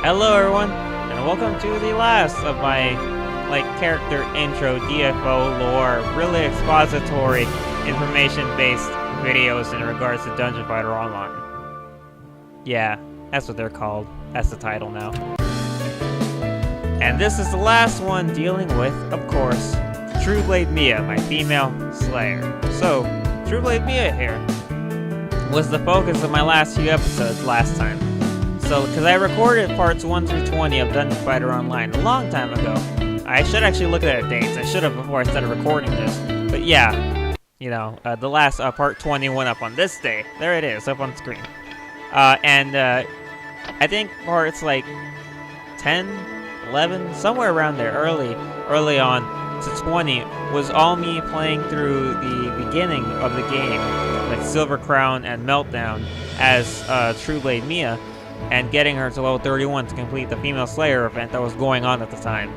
Hello everyone, and welcome to the last of my, character intro, DFO lore, really expository, information-based videos in regards to Dungeon Fighter Online. Yeah, that's what they're called. That's the title now. And this is the last one dealing with, of course, TruebladeMia, my female slayer. So, TruebladeMia here was the focus of my last few episodes last time. So, because I recorded parts 1 through 20 of Dungeon Fighter Online a long time ago. I should actually look at the dates. I should have before I started recording this. But yeah, the last part 20 went up on this day. There it is, up on screen. I think parts 10, 11, somewhere around there, early on to 20, was all me playing through the beginning of the game, like Silver Crown and Meltdown, as TruebladeMia, and getting her to level 31 to complete the Female Slayer event that was going on at the time.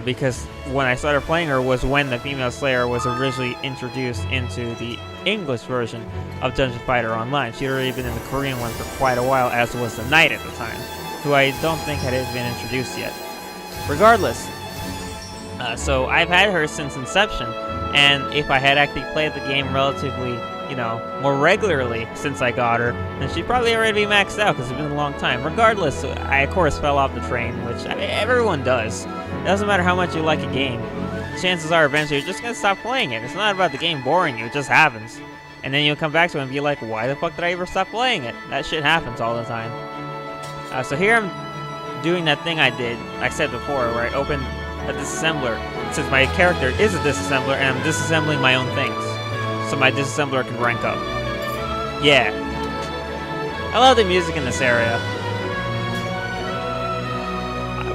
Because when I started playing her was when the Female Slayer was originally introduced into the English version of Dungeon Fighter Online. She'd already been in the Korean one for quite a while, as was the Knight at the time, who I don't think had been introduced yet. Regardless, so I've had her since inception, and if I had actually played the game relatively more regularly since I got her, then she'd probably already be maxed out because it's been a long time. Regardless, I of course fell off the train, which everyone does. It doesn't matter how much you like a game. Chances are eventually you're just going to stop playing it. It's not about the game boring you, it just happens. And then you'll come back to it and be like, why the fuck did I ever stop playing it? That shit happens all the time. So here I'm doing that thing I said before, where I opened a disassembler. Since my character is a disassembler and I'm disassembling my own things, so my disassembler can rank up. Yeah. I love the music in this area.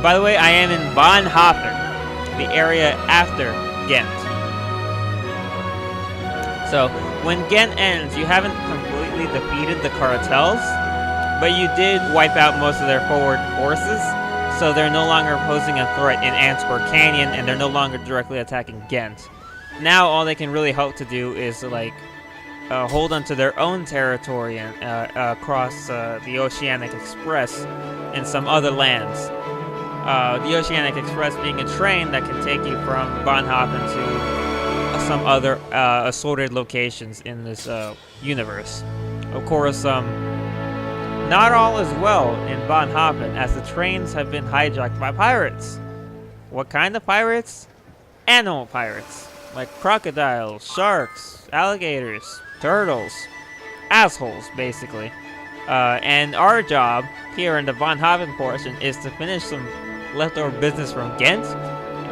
By the way, I am in Bonhoeffer, the area after Ghent. So, when Ghent ends, you haven't completely defeated the cartels, but you did wipe out most of their forward forces, so they're no longer posing a threat in Antwerp Canyon, and they're no longer directly attacking Ghent. Now all they can really hope to do is hold onto their own territory and across the Oceanic Express in some other lands. The Oceanic Express being a train that can take you from Bonhoeffer to some other assorted locations in this universe. Of course, not all is well in Bonhoeffer, as the trains have been hijacked by pirates. What kind of pirates? Animal pirates. Like crocodiles, sharks, alligators, turtles. Assholes, basically. And our job here in the Bonhoeffer portion is to finish some leftover business from Ghent,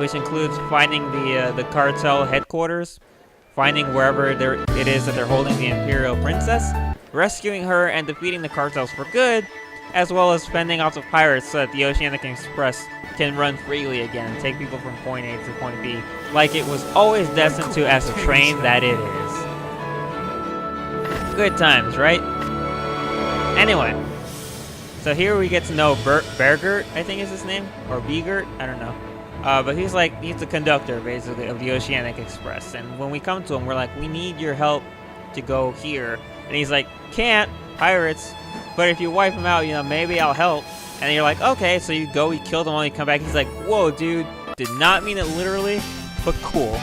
which includes finding the cartel headquarters, finding wherever it is that they're holding the Imperial Princess, rescuing her and defeating the cartels for good, as well as fending off the pirates so that the Oceanic Express can run freely again and take people from point A to point B, like it was always destined to as a train that it is. Good times, right? Anyway, so here we get to know Bergert, I think is his name, or Begert, I don't know. But he's the conductor, basically, of the Oceanic Express. And when we come to him, we're like, we need your help to go here. And he's like, can't, pirates. But if you wipe them out, maybe I'll help. And you're like, okay, so you go, you kill them all, you come back. He's like, whoa, dude, did not mean it literally, but cool.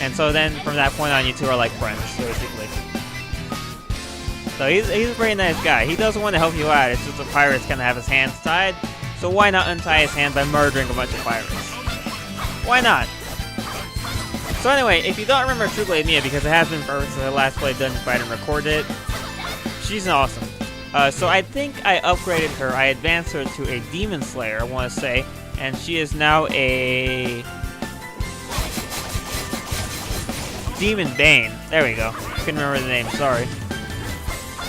And so then from that point on, you two are like friends, basically. So he's a pretty nice guy. He doesn't want to help you out. It's just the pirates kind of have his hands tied. So why not untie his hands by murdering a bunch of pirates? Why not? So anyway, if you don't remember TruebladeMia, because it has been forever since I last played Dungeon Fighter and recorded it, she's awesome. So I think I upgraded her. I advanced her to a Demon Slayer, I want to say, and she is now a Demonbane. There we go. Couldn't remember the name. Sorry.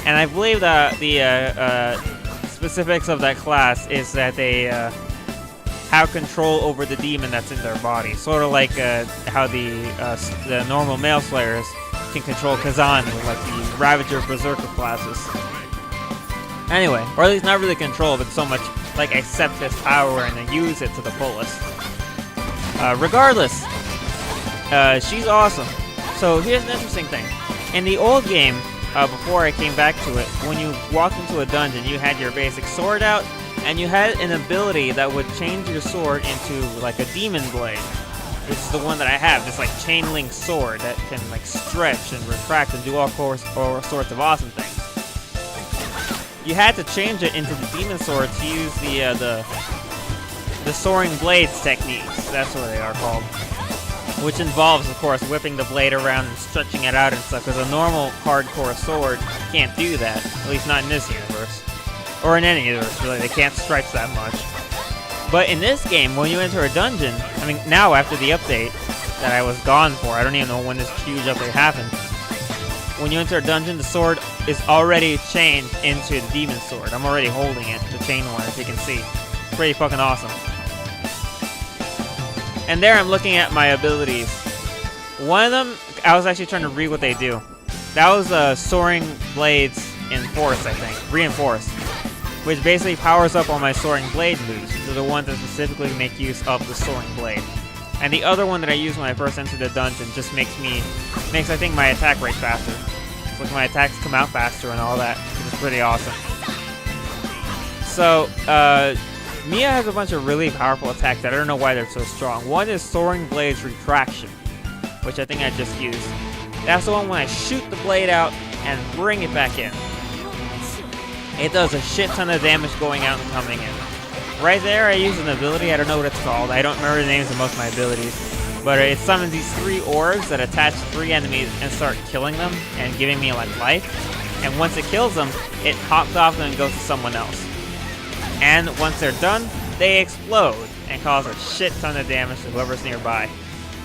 And I believe that the specifics of that class is that they have control over the demon that's in their body, sort of like how the normal male slayers can control Kazan, like the Ravager Berserker classes. Anyway, or at least not really control, but so much like accept his power and then use it to the fullest. Regardless, she's awesome. So here's an interesting thing. In the old game, before I came back to it, when you walked into a dungeon, you had your basic sword out, and you had an ability that would change your sword into like a demon blade. This is the one that I have, this like chain link sword that can like stretch and retract and do all sorts of awesome things. You had to change it into the demon sword to use the soaring blades techniques. That's what they are called. Which involves, of course, whipping the blade around and stretching it out and stuff, because a normal hardcore sword can't do that. At least not in this universe. Or in any universe, really. They can't stretch that much. But in this game, when you enter a dungeon, I mean, now after the update that I was gone for, I don't even know when this huge update happened. When you enter a dungeon, the sword is already chained into the demon sword. I'm already holding it, the chain one, as you can see. It's pretty fucking awesome. And there I'm looking at my abilities. One of them, I was actually trying to read what they do. That was Soaring Blades Enforced, I think. Reinforced. Which basically powers up all my Soaring Blade moves. So the ones that specifically make use of the Soaring Blade. And the other one that I used when I first entered the dungeon just makes I think my attack rate faster. So like my attacks come out faster and all that. It's pretty awesome. So, Mia has a bunch of really powerful attacks that I don't know why they're so strong. One is Soaring Blades Retraction, which I think I just used. That's the one when I shoot the blade out and bring it back in. It does a shit ton of damage going out and coming in. Right there, I use an ability, I don't know what it's called. I don't remember the names of most of my abilities. But it summons these 3 orbs that attach 3 enemies and start killing them and giving me like life. And once it kills them, it hops off them and goes to someone else. And once they're done, they explode and cause a shit ton of damage to whoever's nearby.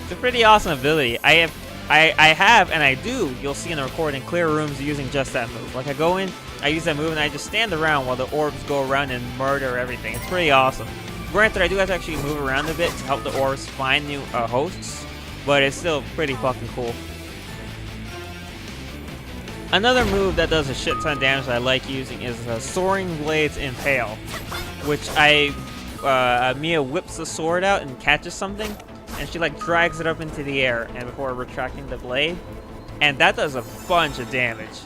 It's a pretty awesome ability. I have, and I do, you'll see in the recording, clear rooms using just that move. Like I go in, I use that move, and I just stand around while the orbs go around and murder everything. It's pretty awesome. Granted, I do have to actually move around a bit to help the orbs find new hosts, but it's still pretty fucking cool. Another move that does a shit ton of damage that I like using is Soaring Blades Impale, which Mia whips the sword out and catches something, and she like drags it up into the air and before retracting the blade, and that does a bunch of damage.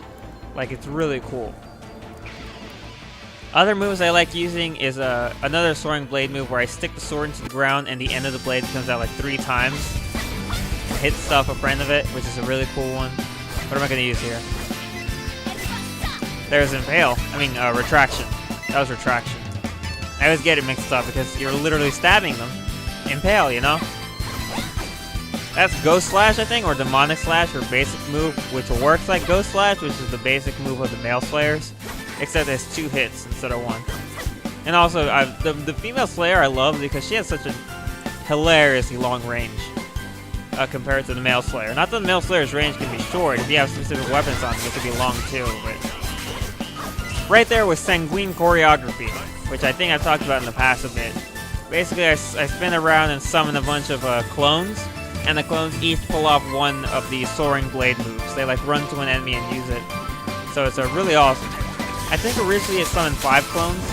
Like, it's really cool. Other moves I like using is another Soaring Blade move where I stick the sword into the ground and the end of the blade comes out like 3 times. Hit stuff a friend of it, which is a really cool one. What am I going to use here? There's Impale. Retraction. That was Retraction. I always get it mixed up because you're literally stabbing them. Impale, you know? That's Ghost Slash, I think, or Demonic Slash, her basic move, which works like Ghost Slash, which is the basic move of the male Slayers, except there's 2 hits instead of 1. And also, the female Slayer I love because she has such a hilariously long range compared to the male Slayer. Not that the male Slayer's range can be short. If you have specific weapons on them, it can be long too. But right there was Sanguine Choreography, which I think I've talked about in the past a bit. Basically, I spin around and summon a bunch of clones, and the clones each pull off one of the Soaring Blade moves. They like run to an enemy and use it. So it's really awesome. I think originally it summoned 5 clones.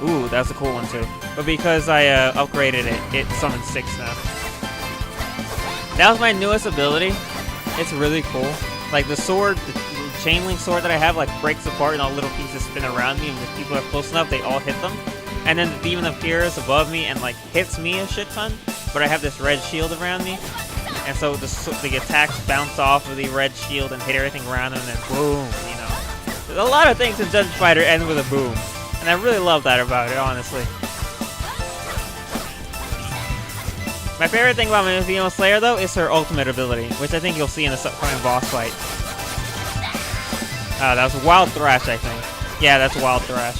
Ooh, that's a cool one too. But because I upgraded it, it summons 6 now. That was my newest ability. It's really cool. Like the sword, the chain link sword that I have like breaks apart and all little pieces spin around me, and if people are close enough, they all hit them. And then the demon appears above me and like hits me a shit ton, but I have this red shield around me. And so the attacks bounce off of the red shield and hit everything around them, and then boom, you know. There's a lot of things in Dungeon Fighter end with a boom. And I really love that about it, honestly. My favorite thing about my female Slayer, though, is her ultimate ability, which I think you'll see in the upcoming boss fight. That was Wild Thrash, I think. Yeah, that's Wild Thrash,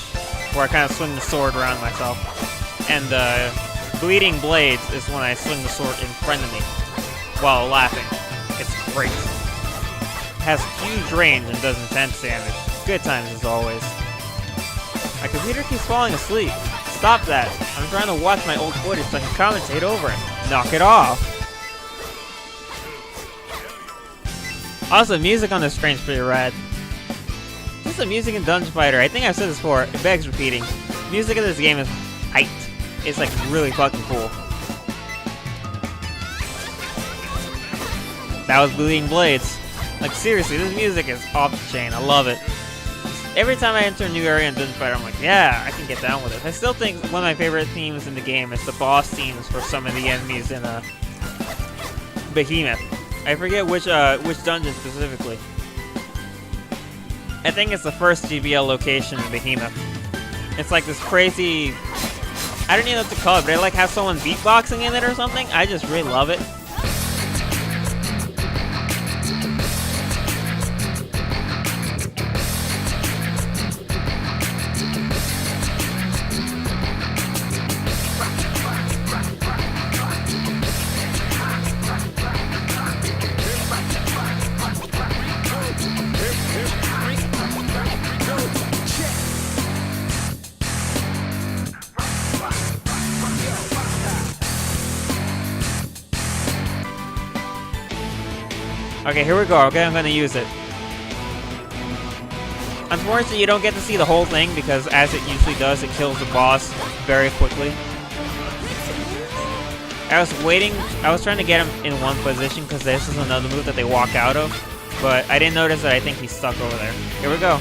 where I kind of swing the sword around myself. And Bleeding Blades is when I swing the sword in front of me while laughing. It's great. It has huge range and does intense damage. Good times as always. My computer keeps falling asleep. Stop that. I'm trying to watch my old footage so I can commentate over it. Knock it off. Also, music on this screen is pretty rad. Just the music in Dungeon Fighter, I think I've said this before, it begs repeating. Music in this game is hyped. It's like really fucking cool. That was Bleeding Blades. Like seriously, this music is off the chain. I love it. every time I enter a new area in Dungeon Fighter, I'm like, yeah, I can get down with it. I still think one of my favorite themes in the game is the boss themes for some of the enemies in Behemoth. I forget which dungeon specifically. I think it's the first GBL location in Behemoth. It's like this crazy, I don't even know what to call it, but it like has someone beatboxing in it or something. I just really love it. Okay, here we go. Okay, I'm gonna use it. Unfortunately, you don't get to see the whole thing because, as it usually does, it kills the boss very quickly. I was trying to get him in one position because this is another move that they walk out of, but I didn't notice that I think he's stuck over there. Here we go.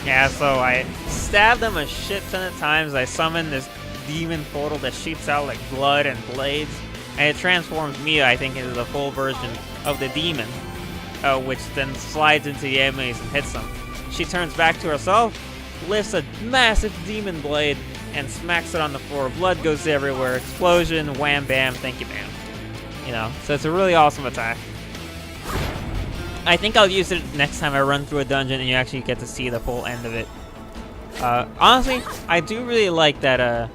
Yeah, so I stabbed him a shit ton of times. I summoned this demon portal that shoots out like blood and blades, and it transforms Mia, I think, into the full version of the demon, which then slides into the enemies and hits them. She turns back to herself, lifts a massive demon blade, and smacks it on the floor. Blood goes everywhere. Explosion, wham bam, thank you ma'am. You know, so it's a really awesome attack. I think I'll use it next time I run through a dungeon and you actually get to see the full end of it. Honestly, I do really like that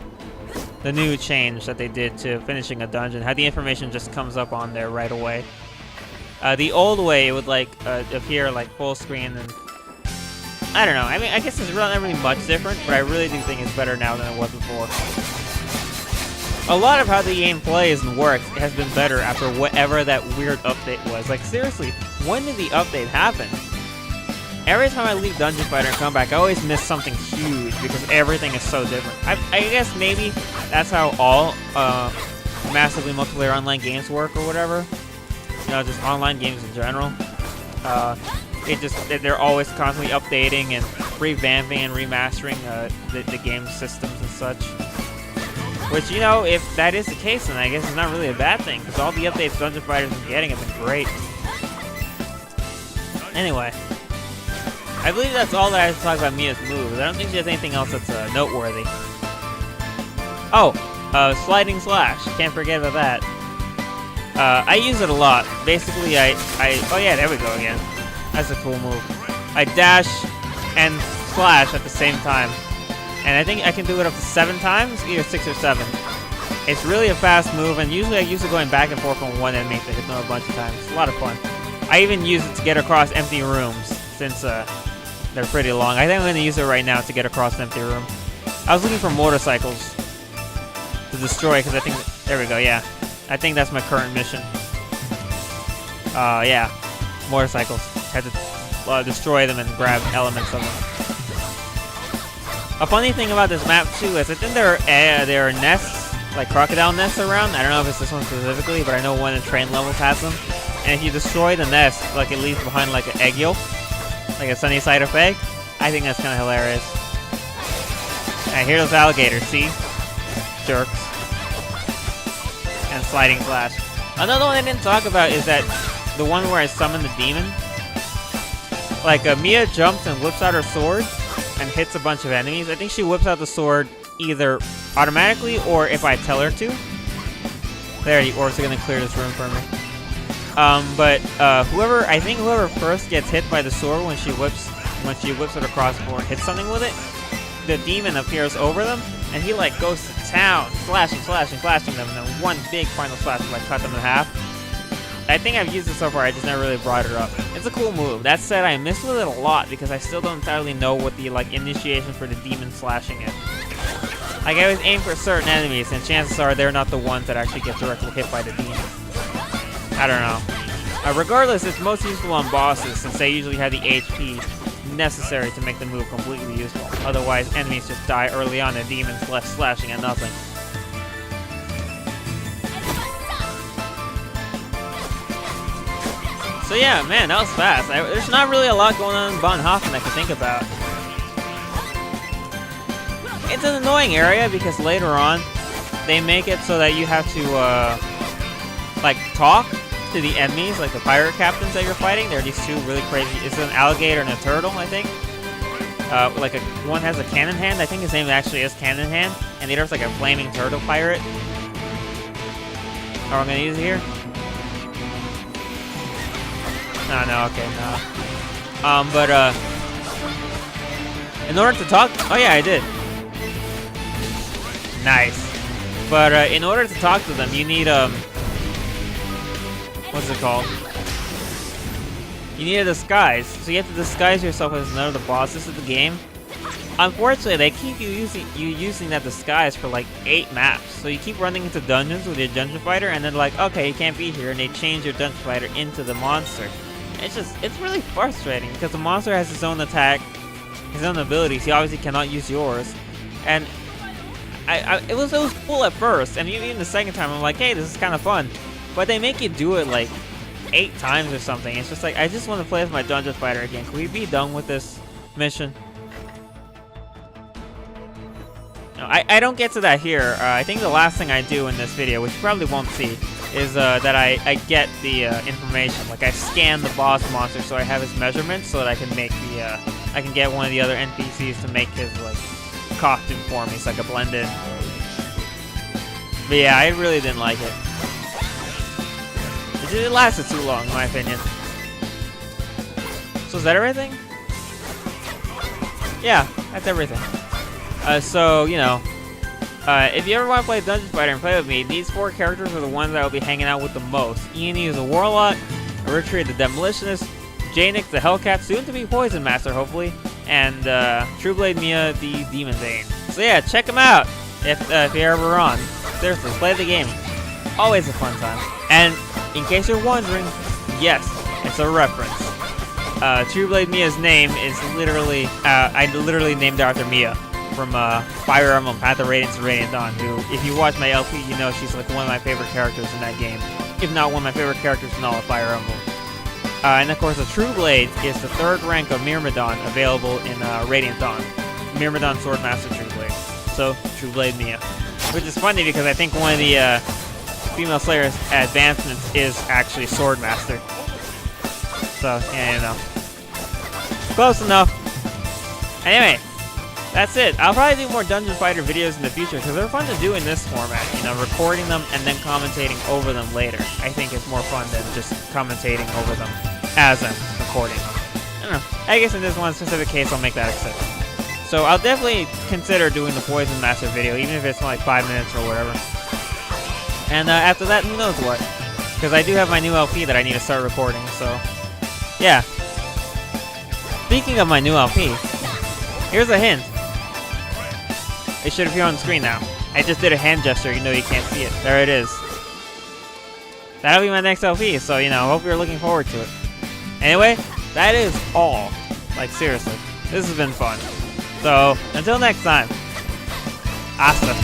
the new change that they did to finishing a dungeon, how the information just comes up on there right away. The old way, it would like appear like full screen, and I don't know. I mean, I guess it's not really much different, but I really do think it's better now than it was before. A lot of how the game plays and works has been better after whatever that weird update was. Like, seriously, when did the update happen? Every time I leave Dungeon Fighter and come back, I always miss something huge because everything is so different. I guess maybe that's how all massively multiplayer online games work or whatever. You know, just online games in general. They're always constantly updating and revamping and remastering the game systems and such. Which, you know, if that is the case, then I guess it's not really a bad thing, because all the updates Dungeon Fighter's been getting have been great. Anyway, I believe that's all that I have to talk about Mia's moves. I don't think she has anything else that's noteworthy. Oh, sliding slash. Can't forget about that. I use it a lot. Basically, oh yeah, there we go again. That's a cool move. I dash and slash at the same time. And I think I can do it up to 7 times, either 6 or 7. It's really a fast move, and usually I use it going back and forth from one enemy to hit them a bunch of times. It's a lot of fun. I even use it to get across empty rooms, since they're pretty long. I think I'm going to use it right now to get across an empty room. I was looking for motorcycles to destroy, because I think... There we go, yeah. I think that's my current mission. Yeah. Motorcycles. Had to destroy them and grab elements of them. A funny thing about this map, too, is I think there are nests, like crocodile nests around. I don't know if it's this one specifically, but I know one in train levels has them. And if you destroy the nest, like it leaves behind like an egg yolk, like a sunny side up egg, I think that's kind of hilarious. And here those alligators, see? Jerks. And sliding slash. Another one I didn't talk about is that the one where I summon the demon. Like, Mia jumps and whips out her sword and hits a bunch of enemies. I think she whips out the sword either automatically or if I tell her to. There, the orcs are gonna clear this room for me. Whoever first gets hit by the sword when she whips it across the board and hits something with it, the demon appears over them, and he like goes to town, slashing them, and then one big final slash will like cut them in half. I think I've used it so far, I just never really brought it up. It's a cool move. That said, I miss with it a lot because I still don't entirely know what the like initiation for the demon slashing is. Like, I always aim for certain enemies, and chances are they're not the ones that actually get directly hit by the demon. I don't know. Regardless, it's most useful on bosses since they usually have the HP necessary to make the move completely useful. Otherwise, enemies just die early on and demons left slashing at nothing. So yeah, man, that was fast. There's not really a lot going on in Bonhoeffer I can think about. It's an annoying area because later on, they make it so that you have to, like, talk to the enemies, like the pirate captains that you're fighting. They're these two really crazy. It's an alligator and a turtle, I think. Like one has a cannon hand. I think his name actually is Cannon Hand, and the other's like a flaming turtle pirate. Are we gonna use it here? No, okay, no. But in order to talk, oh yeah, I did. Nice. But in order to talk to them, you need what's it called? You need a disguise. So you have to disguise yourself as another of the bosses of the game. Unfortunately, they keep using that disguise for like 8 maps. So you keep running into dungeons with your dungeon fighter, and then like, okay, you can't be here, and they change your dungeon fighter into the monster. It's really frustrating because the monster has his own attack, his own abilities. He obviously cannot use yours, and it was cool at first, and even the second time I'm like, hey, this is kind of fun, but they make you do it like 8 times or something. It's just like, I just want to play as my dungeon fighter again. Can we be done with this mission? No, I don't get to that here. I think the last thing I do in this video, which you probably won't see, is that I get the information. Like I scan the boss monster so I have his measurements so that I can make the I can get one of the other NPCs to make his like costume for me so I can blend in. But yeah, I really didn't like it. It lasted too long, in my opinion. So is that everything? Yeah, that's everything. So, you know, if you ever want to play Dungeon Fighter and play with me, these 4 characters are the ones that I will be hanging out with the most. Ian is a Warlock, Richard the Demolitionist, Janix the Hellcat, soon to be Poison Master, hopefully, and TruebladeMia the Demonbane. So yeah, check them out if you're ever on. Seriously, play the game. Always a fun time. And in case you're wondering, yes, it's a reference. TruebladeMia's name is literally, I literally named her after Mia from Fire Emblem Path of Radiance and Radiant Dawn, who, if you watch my LP, you know she's like one of my favorite characters in that game, if not one of my favorite characters in all of Fire Emblem. And of course, the True Blade is the 3rd rank of Myrmidon available in Radiant Dawn. Myrmidon Swordmaster True Blade. So, TruebladeMia. Which is funny because I think one of the female Slayer's advancements is actually Swordmaster. So, yeah, you know. Close enough. Anyway, that's it. I'll probably do more Dungeon Fighter videos in the future because they're fun to do in this format. You know, recording them and then commentating over them later. I think it's more fun than just commentating over them as I'm recording them. I don't know. I guess in this one specific case, I'll make that exception. So I'll definitely consider doing the Poison Master video, even if it's like 5 minutes or whatever. And after that, who knows what? Because I do have my new LP that I need to start recording, so yeah. Speaking of my new LP, here's a hint. It should appear on the screen now. I just did a hand gesture, even though you can't see it. There it is. That'll be my next LP, so, you know, I hope you're looking forward to it. Anyway, that is all. Like, seriously. This has been fun. So, until next time. Hasta.